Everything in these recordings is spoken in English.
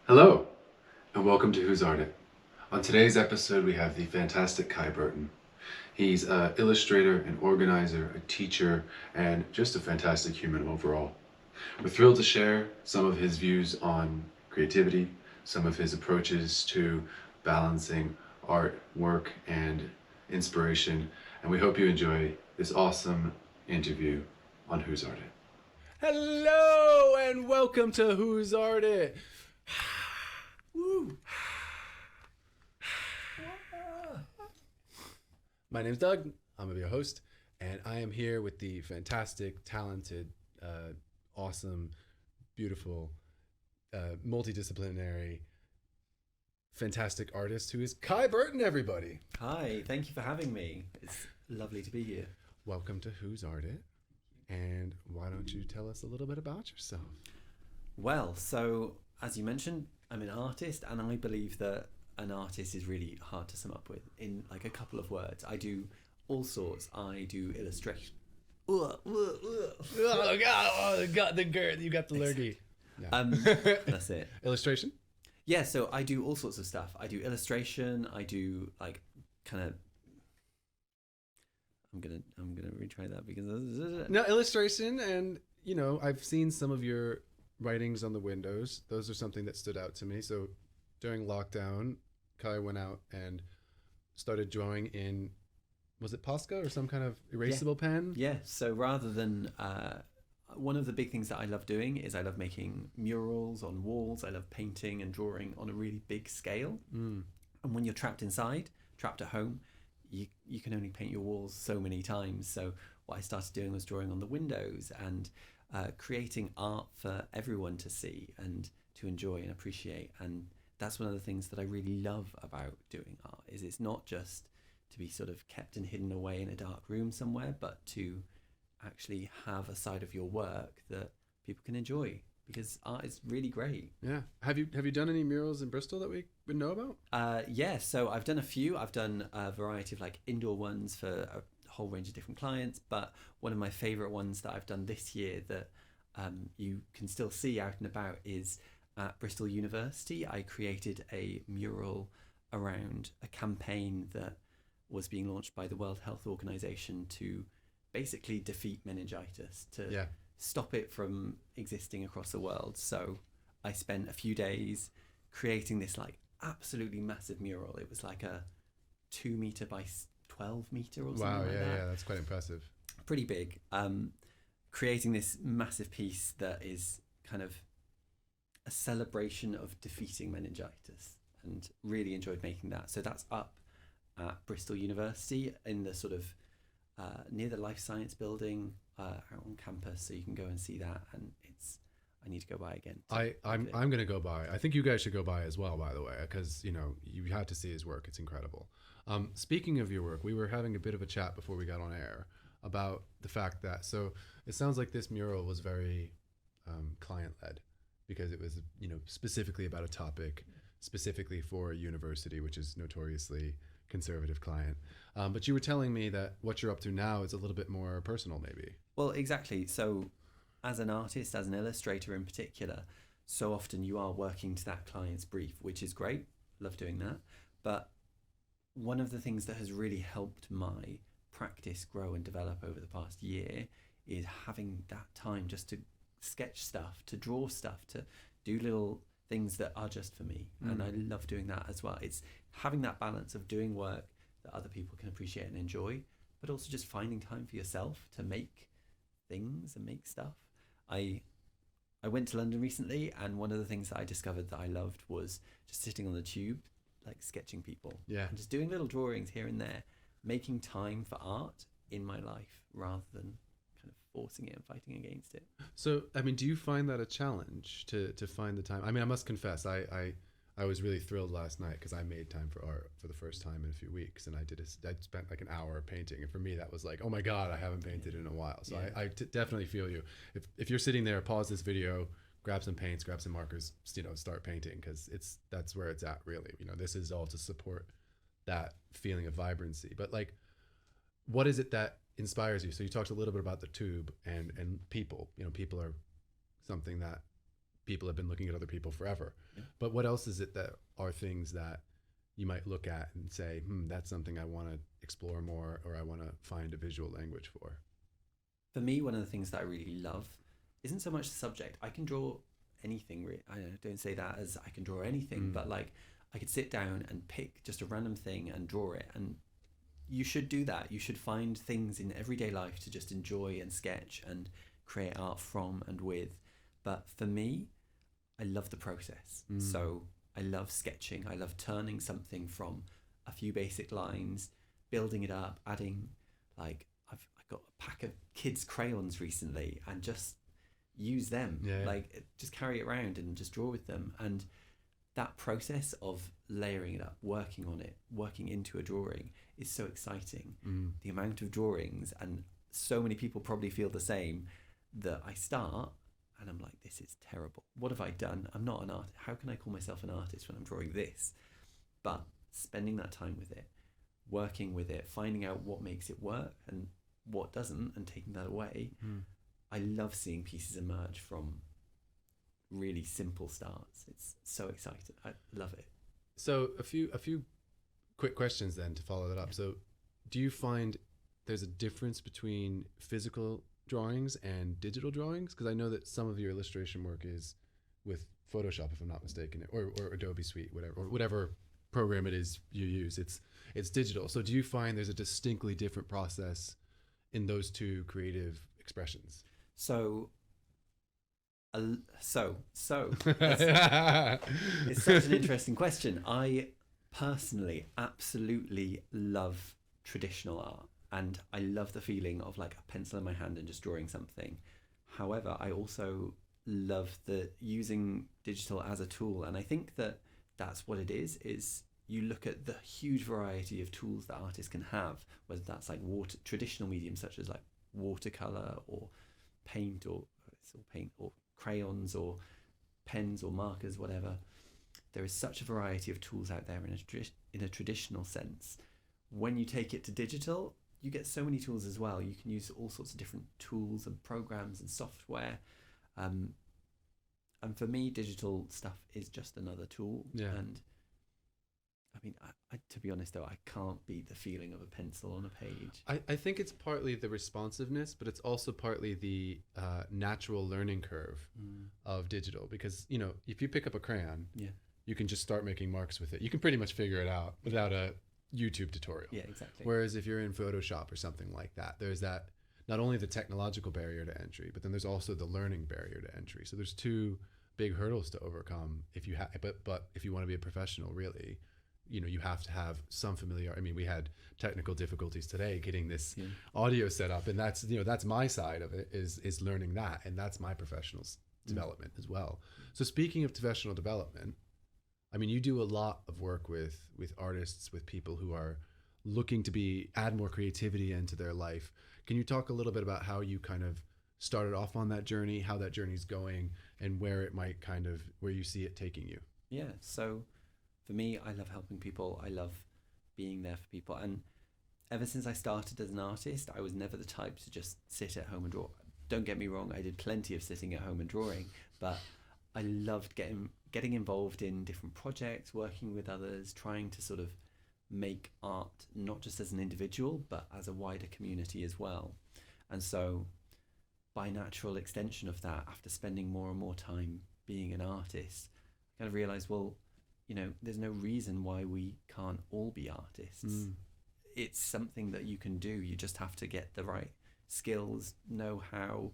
Hello, and welcome to Who's Art It. On today's episode, we have the fantastic Cai Burton. He's an illustrator, an organizer, a teacher, and just a fantastic human overall. We're thrilled to share some of his views on creativity, some of his approaches to balancing art, work, and inspiration, and we hope you enjoy this awesome interview on Who's Art It. Hello and welcome to Who's Art It. Woo. My name's Doug. I'm your host, and I am here with the fantastic, talented, awesome, beautiful, multidisciplinary, fantastic artist who is Cai Burton, everybody. Hi, thank you for having me. It's lovely to be here. Welcome to Who's Art It. And why don't you tell us a little bit about yourself? Well, so as you mentioned, I'm an artist, and I believe that an artist is really hard to sum up with in like a couple of words. I do all sorts. I do illustration. Oh God, the girl, you got the lurgy. That's it. Illustration? Yeah, so I do all sorts of stuff. I do illustration. I do like kind of. I'm gonna retry that because No, illustration, and I've seen some of your writings on the windows. Those are something that stood out to me. So during lockdown, Kai went out and started drawing in, was it Posca or some kind of erasable pen? Yeah, so rather than one of the big things that I love doing is I love making murals on walls. I love painting and drawing on a really big scale. And when you're trapped inside, trapped at home, you can only paint your walls so many times. So what I started doing was drawing on the windows and creating art for everyone to see and to enjoy and appreciate. And that's one of the things that I really love about doing art, is it's not just to be sort of kept and hidden away in a dark room somewhere, but to actually have a side of your work that people can enjoy, because art is really great. Yeah. Have you done any murals in Bristol that we would know about? Yeah, so I've done a few. I've done a variety of like indoor ones for a whole range of different clients, but one of my favorite ones that I've done this year that you can still see out and about is at Bristol University. I created a mural around a campaign that was being launched by the World Health Organization to basically defeat meningitis, to stop it from existing across the world. So I spent a few days creating this like absolutely massive mural. It was like a 2 meter by 12 meter or something. Wow, like that. Yeah, that's quite impressive. Pretty big. Creating this massive piece that is kind of a celebration of defeating meningitis, and really enjoyed making that. So that's up at Bristol University in the sort of near the Life Science building out on campus, so you can go and see that. And I need to go by again. I'm going to go by. I think you guys should go by as well, by the way, because you have to see his work. It's incredible. Speaking of your work, we were having a bit of a chat before we got on air about the fact that, so it sounds like this mural was very client led, because it was specifically about a topic, specifically for a university, which is notoriously conservative client. But you were telling me that what you're up to now is a little bit more personal, maybe. Well, exactly. So as an artist, as an illustrator in particular, so often you are working to that client's brief, which is great. Love doing that. But one of the things that has really helped my practice grow and develop over the past year is having that time just to sketch stuff, to draw stuff, to do little things that are just for me. And I love doing that as well. It's having that balance of doing work that other people can appreciate and enjoy, but also just finding time for yourself to make things and make stuff. I went to London recently, and one of the things that I discovered that I loved was just sitting on the tube, like sketching people. Yeah. And just doing little drawings here and there, making time for art in my life rather than kind of forcing it and fighting against it. So, I mean, do you find that a challenge to find the time? I mean, I must confess, I was really thrilled last night because I made time for art for the first time in a few weeks, and I spent like an hour painting, and for me that was like, oh my god, I haven't painted in a while. So I definitely feel you. If you're sitting there, pause this video, grab some paints, grab some markers, start painting, because that's where it's at, really. This is all to support that feeling of vibrancy. But like, what is it that inspires you? So you talked a little bit about the tube and people. People are something that people have been looking at other people forever. Yeah. But what else is it that are things that you might look at and say, that's something I want to explore more, or I want to find a visual language for? For me, one of the things that I really love isn't so much the subject. I can draw anything. I don't say that as I can draw anything, but like I could sit down and pick just a random thing and draw it. And you should do that. You should find things in everyday life to just enjoy and sketch and create art from and with. But for me, I love the process. So I love sketching. I love turning something from a few basic lines, building it up, adding, like, I got a pack of kids' crayons recently and just use them. Like, just carry it around and just draw with them. And that process of layering it up, working on it, working into a drawing is so exciting. The amount of drawings, and so many people probably feel the same, that I start and I'm like, this is terrible. What have I done? I'm not an artist. How can I call myself an artist when I'm drawing this? But spending that time with it, working with it, finding out what makes it work and what doesn't, and taking that away. I love seeing pieces emerge from really simple starts. It's so exciting. I love it. So a few quick questions then to follow that up. So do you find there's a difference between physical drawings and digital drawings? Because I know that some of your illustration work is with Photoshop, if I'm not mistaken, or Adobe Suite, whatever program it is you use. It's digital. So do you find there's a distinctly different process in those two creative expressions? It's such an interesting question. I personally absolutely love traditional art, and I love the feeling of like a pencil in my hand and just drawing something. However, I also love the using digital as a tool, and I think that that's what it is you look at the huge variety of tools that artists can have, whether that's like traditional mediums such as like watercolor or paint or crayons or pens or markers, whatever. There is such a variety of tools out there in a traditional sense. When you take it to digital, you get so many tools as well. You can use all sorts of different tools and programs and software. And for me, digital stuff is just another tool. Yeah. And I mean, I to be honest though, I can't beat the feeling of a pencil on a page. I think it's partly the responsiveness, but it's also partly the natural learning curve of digital. Because, you know, if you pick up a crayon, you can just start making marks with it. You can pretty much figure it out without a YouTube tutorial. Yeah, exactly. Whereas if you're in Photoshop or something like that, there's that, not only the technological barrier to entry, but then there's also the learning barrier to entry. So there's two big hurdles to overcome if you but if you want to be a professional, really, you know, you have to have some familiarity. I mean, we had technical difficulties today getting this audio set up, and that's, you know, that's my side of it, is learning that, and that's my professional development as well. So speaking of professional development, I mean, you do a lot of work with artists, with people who are looking to add more creativity into their life. Can you talk a little bit about how you kind of started off on that journey, how that journey's going, and where you see it taking you? Yeah, so for me, I love helping people. I love being there for people. And ever since I started as an artist, I was never the type to just sit at home and draw. Don't get me wrong, I did plenty of sitting at home and drawing, but I loved getting involved in different projects, working with others, trying to sort of make art not just as an individual, but as a wider community as well. And so by natural extension of that, after spending more and more time being an artist, I kind of realized, well, you know, there's no reason why we can't all be artists. It's something that you can do. You just have to get the right skills, know-how,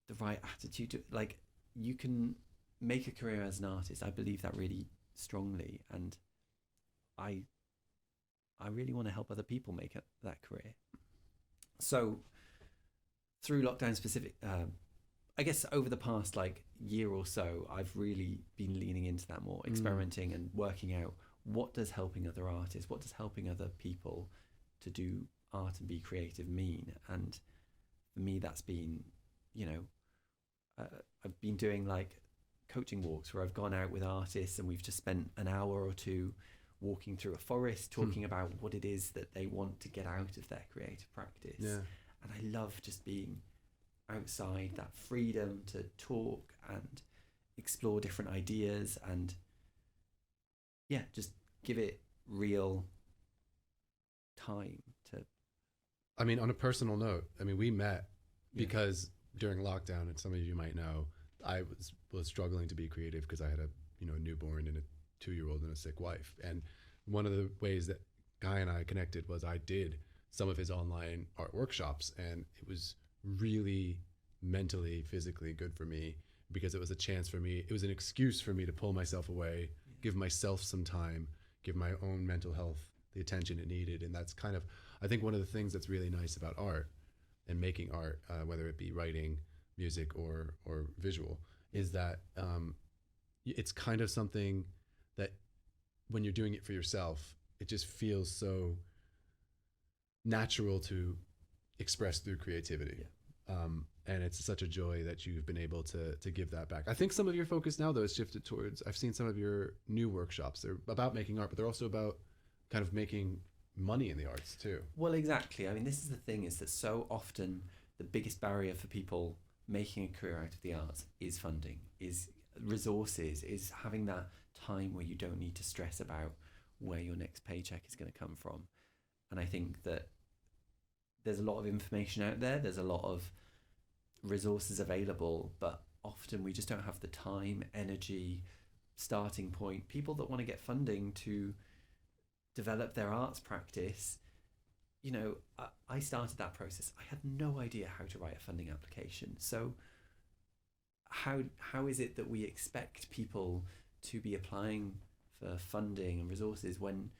the right attitude. Like, you can make a career as an artist. I believe that really strongly, and I really want to help other people make that career. So through lockdown specific, I guess over the past like year or so, I've really been leaning into that more, experimenting and working out what does helping other artists, what does helping other people to do art and be creative mean. And for me, that's been, you know, I've been doing like coaching walks where I've gone out with artists and we've just spent an hour or two walking through a forest, talking about what it is that they want to get out of their creative practice. And I love just being outside, that freedom to talk and explore different ideas and just give it real time to. I mean, on a personal note, I mean, we met because during lockdown, and some of you might know, I was struggling to be creative because I had a newborn and a 2-year-old and a sick wife. And one of the ways that Guy and I connected was I did some of his online art workshops, and it was really mentally, physically good for me because it was a chance for me. It was an excuse for me to pull myself away, give myself some time, give my own mental health the attention it needed. And that's kind of, I think, one of the things that's really nice about art and making art, whether it be writing, music, or visual, is that it's kind of something that when you're doing it for yourself, it just feels so natural to express through creativity. And it's such a joy that you've been able to give that back. I think some of your focus now, though, has shifted towards, I've seen some of your new workshops. They're about making art, but they're also about kind of making money in the arts too. Well, exactly. I mean, this is the thing, is that so often the biggest barrier for people making a career out of the arts is funding, is resources, is having that time where you don't need to stress about where your next paycheck is going to come from. And I think that there's a lot of information out there, there's a lot of resources available, but often we just don't have the time, energy, starting point. People that want to get funding to develop their arts practice, I started that process. I had no idea how to write a funding application. So how is it that we expect people to be applying for funding and resources when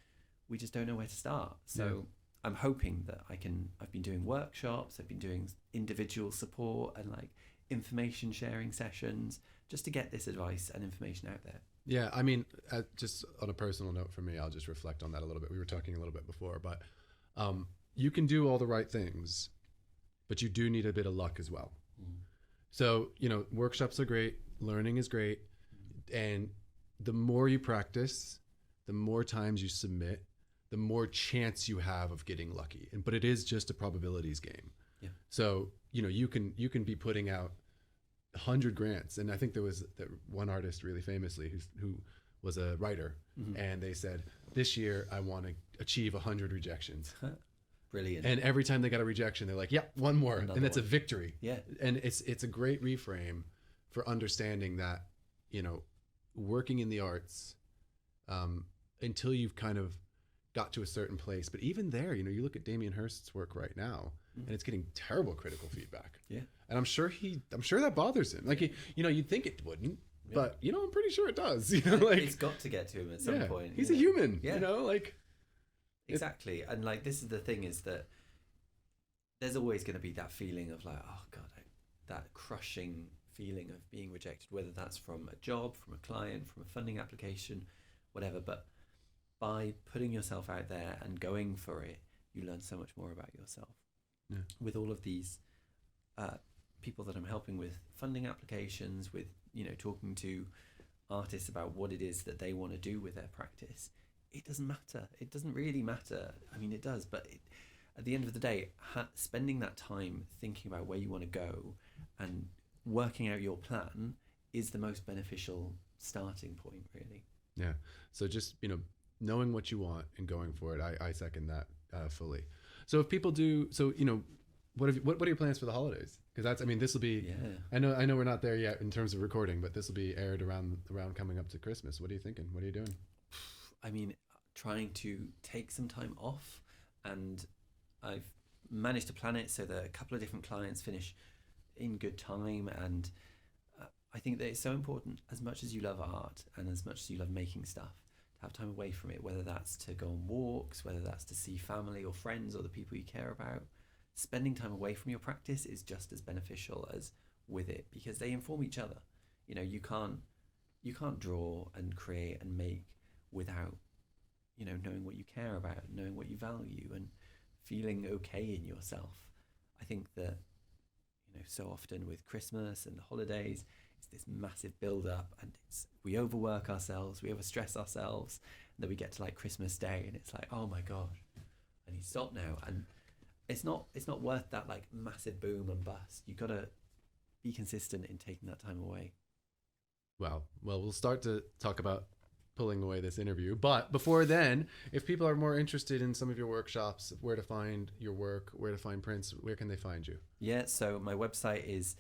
we just don't know where to start? So I'm hoping that I've been doing workshops, I've been doing individual support and like information sharing sessions just to get this advice and information out there. Yeah, I mean, just on a personal note for me, I'll just reflect on that a little bit. We were talking a little bit before, but you can do all the right things, but you do need a bit of luck as well. So, workshops are great, learning is great, and the more you practice, the more times you submit, the more chance you have of getting lucky. But it is just a probabilities game. Yeah. So, you can be putting out 100 grants, and I think there was that one artist really famously who was a writer, and they said, this year I want to achieve 100 rejections. Brilliant. And every time they got a rejection, they're like, one more. Another and that's one. A victory. Yeah. And it's a great reframe for understanding that, working in the arts, until you've kind of got to a certain place. But even there, you look at Damien Hirst's work right now, and it's getting terrible critical feedback. Yeah. And I'm sure that bothers him. Like, you'd think it wouldn't, but I'm pretty sure it does. It's got to get to him at some point. He's a human. Yeah. Exactly. And like, this is the thing, is that there's always going to be that feeling of like, oh God, that crushing feeling of being rejected, whether that's from a job, from a client, from a funding application, whatever. But by putting yourself out there and going for it, you learn so much more about yourself. Yeah. With all of these people that I'm helping with funding applications, with talking to artists about what it is that they want to do with their practice, it doesn't matter. It doesn't really matter. I mean, it does, but at the end of the day, spending that time thinking about where you want to go and working out your plan is the most beneficial starting point, really. Yeah. So just, knowing what you want and going for it, I second that fully. So if people do, what are your plans for the holidays? Because this will be, I know we're not there yet in terms of recording, but this will be aired around coming up to Christmas. What are you thinking? What are you doing? Trying to take some time off, and I've managed to plan it so that a couple of different clients finish in good time. And I think that it's so important, as much as you love art and as much as you love making stuff, to have time away from it, whether that's to go on walks, whether that's to see family or friends or the people you care about. Spending time away from your practice is just as beneficial as with it, because they inform each other. You can't draw and create and make without knowing what you care about, knowing what you value, and feeling okay in yourself. I think that so often with Christmas and the holidays, it's this massive build up, and we overwork ourselves, we overstress ourselves, and then we get to like Christmas Day and it's like, oh my god, I need to stop now. And it's not worth that like massive boom and bust. You got to be consistent in taking that time away. well, we'll start to talk about pulling away this interview. But before then, if people are more interested in some of your workshops, where to find your work, where to find prints, where can they find you? Yeah, so my website is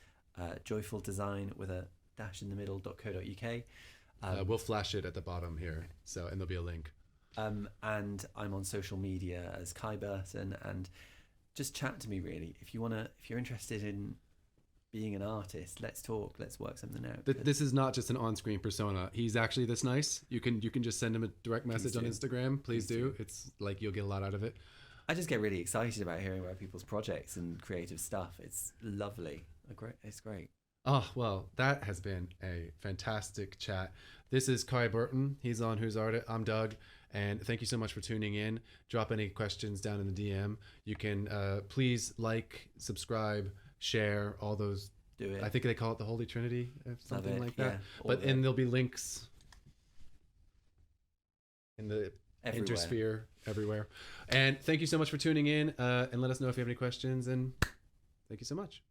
joyful design with a dash in the middle.co.uk. We'll flash it at the bottom here, so and there'll be a link. And I'm on social media as Cai Burton, and just chat to me really. If you're interested in being an artist, let's talk, let's work something out. This is not just an on-screen persona. He's actually this nice. You can just send him a direct message on Instagram. Please do. It's like you'll get a lot out of it. I just get really excited about hearing about people's projects and creative stuff. It's lovely. It's great. Oh, well, that has been a fantastic chat. This is Cai Burton. He's on Who's Art It. I'm Doug. And thank you so much for tuning in. Drop any questions down in the DM. You can please like, subscribe, share, all those. Do it. I think they call it the Holy Trinity or something like that. Yeah, and there'll be links in the everywhere. intersphere everywhere. And thank you so much for tuning in. And let us know if you have any questions. And thank you so much.